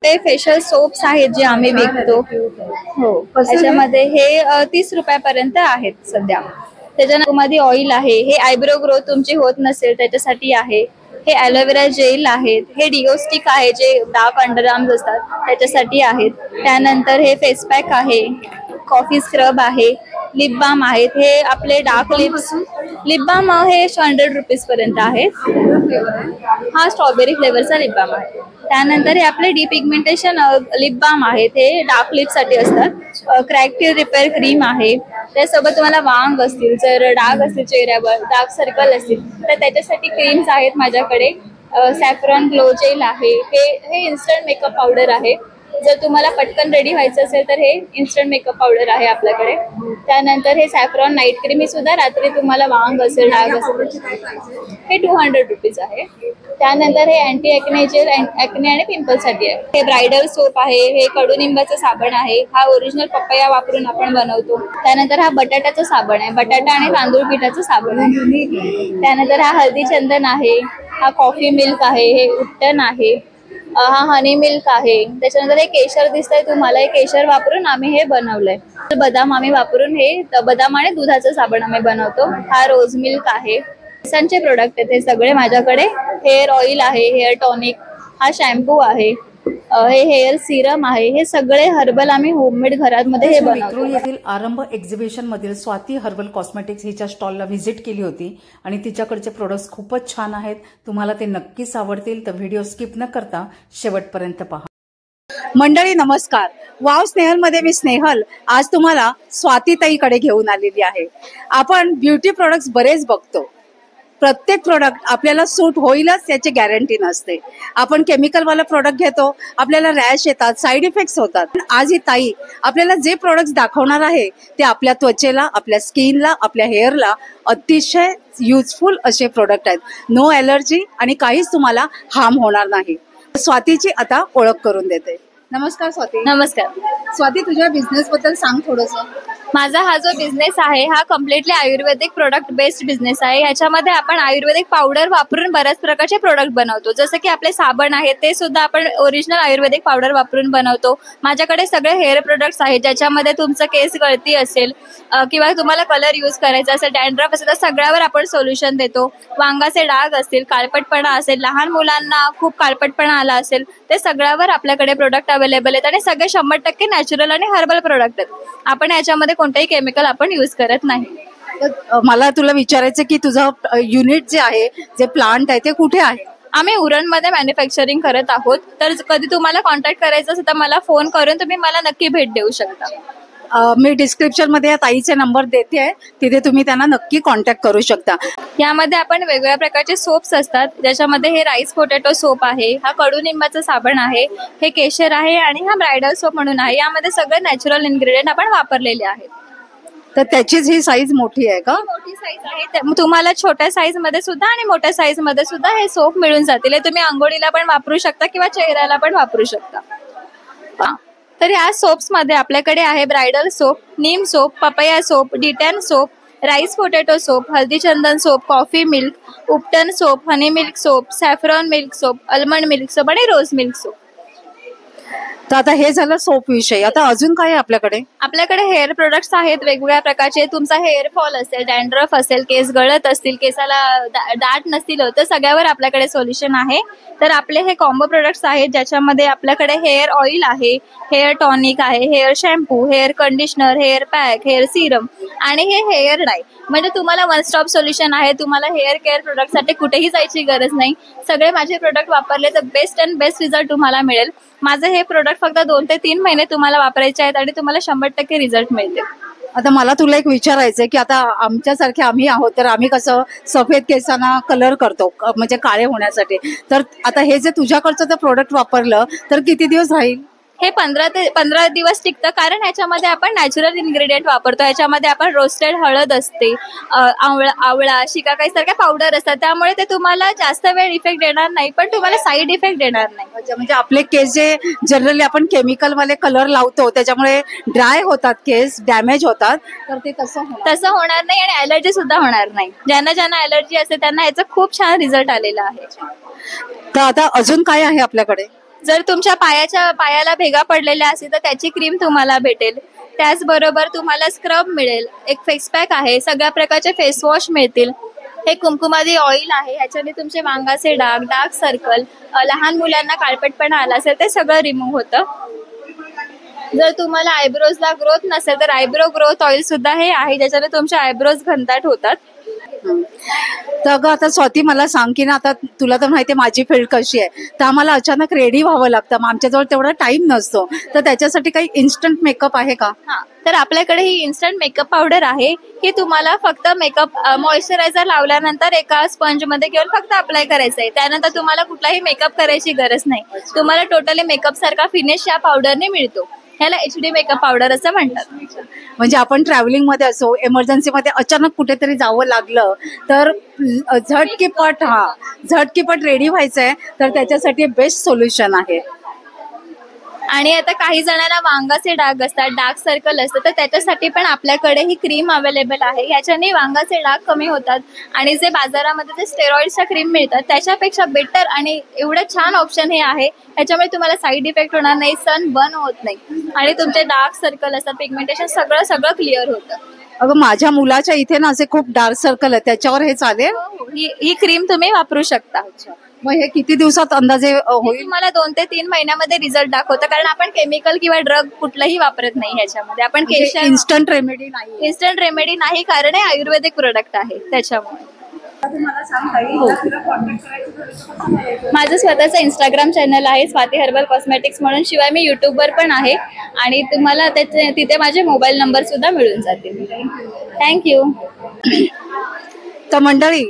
ते facial soaps आहेत जे आम्ही विकतो. हो, त्याच्यामध्ये हे 30 रुपयापर्यंत आहेत सध्या. त्याच्यानंतर मध्ये ऑइल आहे, हे आयब्रो ग्रोथ तुमची होत नसेल त्याच्यासाठी आहे. हे ॲलोवेरा जेल आहेत, हे डिओ स्टिक आहे जे डार्क अंडरआर्म्स असतात त्याच्यासाठी आहेत. त्यानंतर हे फेस पॅक आहे, कॉफी स्क्रब आहे, लिप बाम आहेत. हे आपले डार्क लिप्स लिप बाम हे 100 रुपीज पर्यंत आहे. हा स्ट्रॉबेरी फ्लेवरचा लिप बाम आहे. त्यानंतर हे आपले डिपिगमेंटेशन लिप बाम आहेत, हे डार्क लिपसाठी असतात. क्रॅक रिपेअर क्रीम आहे. त्यासोबत तुम्हाला वांग असतील, जर डाग असतील चेहऱ्यावर, डार्क सर्कल असतील तर त्याच्यासाठी क्रीम्स आहेत माझ्याकडे. सॅफ्रॉन ग्लो जेल आहे, हे इन्स्टंट मेकअप पावडर आहे. जर तुम्हाला पटकन रेडी व्हायचं असेल तर हे इन्स्टंट मेकअप पावडर आहे आपल्याकडे. त्यानंतर हे सॅफ्रॉन नाईट क्रीम, ही सुद्धा रात्री तुम्हाला वांग असेल, डाग असेल, हे 200 रुपीज आहे. त्यानंतर हे अँटी ॲक्ने जेल, ॲक्ने आणि पिंपलसाठी आहे. हे ब्रायडल सोप आहे, हे कडुनिंबाचं साबण आहे. हा ओरिजिनल पपया वापरून आपण बनवतो. त्यानंतर हा बटाट्याचं साबण आहे, बटाटा आणि तांदूळ पिठाचं साबण आहे. त्यानंतर हा हळदी चंदन आहे, हा कॉफी मिल्क आहे, हे उपटन आहे, हा हनी मिल्क आहे. त्याच्यानंतर हे केशर दिसतंय तुम्हाला, हे केशर वापरून आम्ही हे बनवलंय. बदाम आम्ही वापरून हे बदाम आणि दुधाचं साबण आम्ही बनवतो. हा रोज मिल्क आहे. केसांचे प्रोडक्ट आहेत हे सगळे माझ्याकडे. हेअर ऑइल आहे, हेअर टॉनिक, हा शॅम्पू आहे, हे हेअर सिरम आहे. हे सगळे हर्बल आम्ही होममेड घरामध्ये हे बनवतो. येथील आरंभ एक्झिबिशन मधील स्वाती हर्बल कॉस्मेटिक्स हिच्या स्टॉलला व्हिजिट केली होती आणि तिच्याकडचे प्रोडक्ट्स खूपच छान आहेत. तुम्हाला ते नक्कीच आवडतील, तर व्हिडिओ स्किप न करता शेवटपर्यंत पहा. मंडळी नमस्कार. वाव स्नेहलमध्ये मी स्नेहल आज तुम्हाला स्वातीताईकडे घेऊन आलेली आहे. आपण ब्युटी प्रोडक्ट्स बरेच बघतो, प्रत्येक प्रोडक्ट आपल्याला सूट होईलच याची गॅरंटी नसते. आपण केमिकलवाला प्रोडक्ट घेतो, आपल्याला रॅश येतात, साईड इफेक्ट्स होतात. आज ही ताई आपल्याला जे प्रोडक्ट्स दाखवणार आहे ते आपल्या त्वचेला, आपल्या स्किनला, आपल्या हेअरला अतिशय युजफुल असे प्रोडक्ट आहेत. नो ॲलर्जी आणि काहीच तुम्हाला हार्म होणार नाही. स्वातीची आता ओळख करून देते. नमस्कार स्वाती. नमस्कार स्वाती, तुझ्या बिझनेस बद्दल सांग थोडंसं. माझा हा जो बिझनेस आहे हा कम्प्लिटली आयुर्वेदिक प्रोडक्ट बेस्ड बिझनेस आहे. याच्यामध्ये आपण आयुर्वेदिक पावडर वापरून बऱ्याच प्रकारचे प्रोडक्ट बनवतो. जसं की आपले साबण आहेत ते सुद्धा आपण ओरिजिनल आयुर्वेदिक पावडर वापरून बनवतो. माझ्याकडे सगळे हेअर प्रोडक्ट्स आहेत ज्याच्यामध्ये तुमचं केस गळती असेल किंवा तुम्हाला कलर यूज करायचा असेल, डॅन्ड्रफ असेल, तर सगळ्यावर आपण सोल्युशन देतो. वांगाचे डाग असतील, काळपटपणा असेल, लहान मुलांना खूप काळपटपणा आला असेल, ते सगळ्यावर आपल्याकडे प्रोडक्ट अवेलेबल आहेत आणि सगळे 100% नॅचरल आणि हर्बल प्रोडक्ट आहेत. आपण याच्यामध्ये कोणतेही केमिकल आपण यूज करत नाही. मला तुला विचारायचं की तुझं युनिट जे आहे, जे प्लांट आहे ते कुठे आहे? आम्ही उरणमध्ये मॅन्युफॅक्चरिंग करत आहोत. तर कधी तुम्हाला कॉन्टॅक्ट करायचं असेल तर मला फोन करून तुम्ही मला नक्की भेट देऊ शकता. मी डिस्क्रिप्शन मध्ये या ताईचे नंबर देते, तिथे तुम्ही त्यांना नक्की कॉन्टॅक्ट करू शकता. यामध्ये आपण वेगवेगळ्या प्रकारचे सोप्स असतात, ज्याच्यामध्ये हे राईस पोटॅटो सोप आहे, हा कडुनिंबाचं साबण आहे, हे केशर आहे आणि हा ब्रायडल सोप म्हणून आहे. यामध्ये सगळे नॅचरल इन्ग्रेडियंट आपण वापरलेले आहेत. तर त्याचीच ही साईज मोठी आहे का? मोठी साईज आहे. तुम्हाला छोट्या साईज मध्ये सुद्धा आणि मोठ्या साईज मध्ये सुद्धा हे सोप मिळून जातील. हे तुम्ही आंघोळीला पण वापरू शकता किंवा चेहऱ्याला पण वापरू शकता. तर या सोप्स मध्ये आपल्याकडे आहे bridal soap, neem soap, papaya soap, detan soap, rice potato soap, haldi chandan soap, coffee milk, ubtan soap, honey milk soap, saffron milk soap, almond milk soap आणि रोज मिल्क सोप. तर आता हे झालं सोप विषय. आता अजून काय आहे आपल्याकडे? आपल्याकडे हेअर प्रोडक्ट्स आहेत वेगवेगळ्या प्रकारचे. तुमचा हेअर फॉल असेल, डॅन्ड्रफ असेल, केस गळत असतील, केसाला दाट नसतील, तर सगळ्यावर आपल्याकडे सोल्युशन आहे. तर आपले हे कॉम्बो प्रोडक्ट्स आहेत ज्याच्यामध्ये आपल्याकडे हेअर ऑइल आहे, हेअर टॉनिक आहे, hair shampoo, hair conditioner, hair pack, hair serum आणि हे हेअर डाय. म्हणजे तुम्हाला वन स्टॉप सोल्युशन आहे. तुम्हाला हेअर केअर प्रोडक्टसाठी कुठेही जायची गरज नाही. सगळे माझे प्रोडक्ट वापरले तर बेस्ट अँड बेस्ट रिझल्ट तुम्हाला मिळेल. माझं हे प्रोडक्ट फक्त 2 ते 3 महिने तुम्हाला वापरायचे आहेत आणि तुम्हाला 100% रिझल्ट मिळते. आता मला तुला एक विचारायचं आहे की आता आमच्यासारखे आम्ही आहोत, तर आम्ही कसं सफेद केसांना कलर करतो म्हणजे काळे होण्यासाठी. तर आता हे जे तुझ्याकडचं प्रोडक्ट वापरलं तर किती दिवस राहील? हे 15 दिवस टिकतं, कारण ह्याच्यामध्ये आपण नॅचरल इन्ग्रेडियंट वापरतो. ह्याच्यामध्ये आपण रोस्टेड हळद असते, आवळा, शिकाकाई सारख्या पावडर असतात. त्यामुळे ते तुम्हाला जास्त वेळ इफेक्ट देणार नाही, पण तुम्हाला साईड इफेक्ट देणार नाही. म्हणजे आपले केस जे जनरली आपण केमिकल वाले कलर लावतो त्याच्यामुळे ड्राय होतात, केस डॅमेज होतात, तर ते तसं होणार नाही आणि ॲलर्जी सुद्धा होणार नाही. ज्यांना ॲलर्जी असते त्यांना याचा खूप छान रिझल्ट आलेला आहे. तर आता अजून काय आहे आपल्याकडे? जर तुमच्या पायाला भेगा पडलेल्या असतील तर त्याची क्रीम तुम्हाला भेटेल. त्याचबरोबर तुम्हाला स्क्रब मिळेल, एक फेस पॅक आहे, सगळ्या प्रकारचे फेस वॉश मिळतील. हे कुमकुमादी ऑइल आहे, ह्याच्याने तुमचे वांगाचे डार्क सर्कल, लहान मुलांना काळपटपणा आला असेल ते सगळं रिमूव्ह होतं. जर तुम्हाला आयब्रोजला ग्रोथ नसेल तर आयब्रो ग्रोथ ऑइल सुद्धा हे आहे, ज्याच्याने तुमचे आयब्रोज घनदाट होतात. तर अगं आता स्वाती मला सांग की ना, आता तुला तर माहिती आहे माझी फील्ड कशी आहे, तर आम्हाला अचानक रेडी व्हावं लागतं, मग आमच्याजवळ तेवढा टाइम नसतो, तर त्याच्यासाठी काही इन्स्टंट मेकअप आहे का? हा, तर आपल्याकडे ही इन्स्टंट मेकअप पावडर आहे. ही तुम्हाला फक्त मेकअप मॉइश्चरायझर लावल्यानंतर एका स्पंज मध्ये घेऊन फक्त अप्लाय करायचं आहे. त्यानंतर तुम्हाला कुठलाही मेकअप करायची गरज नाही. तुम्हाला टोटली मेकअप सारखा फिनिश या पावडरने मिळतो. ह्याला HD मेकअप पावडर असं म्हणतात. म्हणजे आपण ट्रॅव्हलिंग मध्ये असो, इमर्जन्सी मध्ये अचानक कुठेतरी जावं लागलं तर झटकीपट रेडी व्हायचंय, तर त्याच्यासाठी बेस्ट सोल्युशन आहे. आणि आता काही जणांना वांगाचे डाग असतात, डार्क सर्कल असतात, तर त्याच्यासाठी पण आपल्याकडे ही क्रीम अवेलेबल आहे. ह्याच्याने वांगाचे डाग कमी होतात आणि जे बाजारामध्ये जे स्टेरॉइडच्या क्रीम मिळतात त्याच्यापेक्षा बेटर आणि एवढं छान ऑप्शन हे आहे. ह्याच्यामुळे तुम्हाला साईड इफेक्ट होणार नाही, सन बर्न होत नाही आणि तुमचे डार्क सर्कल असतात, पिगमेंटेशन सगळं क्लिअर होतं. अगं माझ्या मुलाच्या इथे ना असे खूप डार्क सर्कल आहे, त्याच्यावर हे चालेल? ही क्रीम तुम्ही वापरू शकता. मग हे किती दिवसात अंदाजे होईल? तुम्हाला 2 ते 3 महिन्यामध्ये रिझल्ट दाखवतं, कारण आपण केमिकल किंवा ड्रग कुठलाही वापरत नाही ह्याच्यामध्ये. आपण इन्स्टंट रेमेडी नाही, इन्स्टंट रेमेडी नाही, कारण हे आयुर्वेदिक प्रोडक्ट आहे त्याच्यामुळे. माझं स्वतःचं इंस्टाग्राम चॅनल आहे स्वाती हर्बल कॉस्मेटिक्स म्हणून. शिवाय मी युट्यूबवर पण आहे आणि तुम्हाला तिथे माझे मोबाईल नंबर सुद्धा मिळून जातील. थँक्यू. तर मंडळी,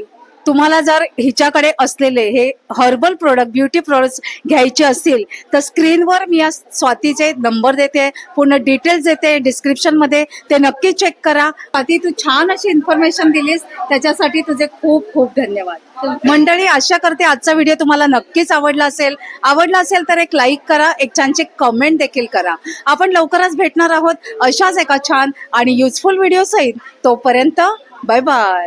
तुम्हाला जर हिच्याकडे असलेले हे हर्बल प्रोडक्ट, ब्युटी प्रोडक्ट्स घ्यायचे असतील तर स्क्रीनवर मी या स्वातीचे नंबर देते, पूर्ण डिटेल्स देते डिस्क्रिप्शनमध्ये, ते नक्की चेक करा. स्वाती, तू छान अशी इन्फॉर्मेशन दिलीस, त्याच्यासाठी तुझे खूप खूप धन्यवाद. मंडळी, आशा करते आजचा व्हिडिओ तुम्हाला नक्कीच आवडला असेल तर एक लाईक करा, एक छानशी कमेंट देखील करा. आपण लवकरच भेटणार आहोत अशाच एका छान आणि युजफुल व्हिडिओ सहित. तोपर्यंत बाय बाय.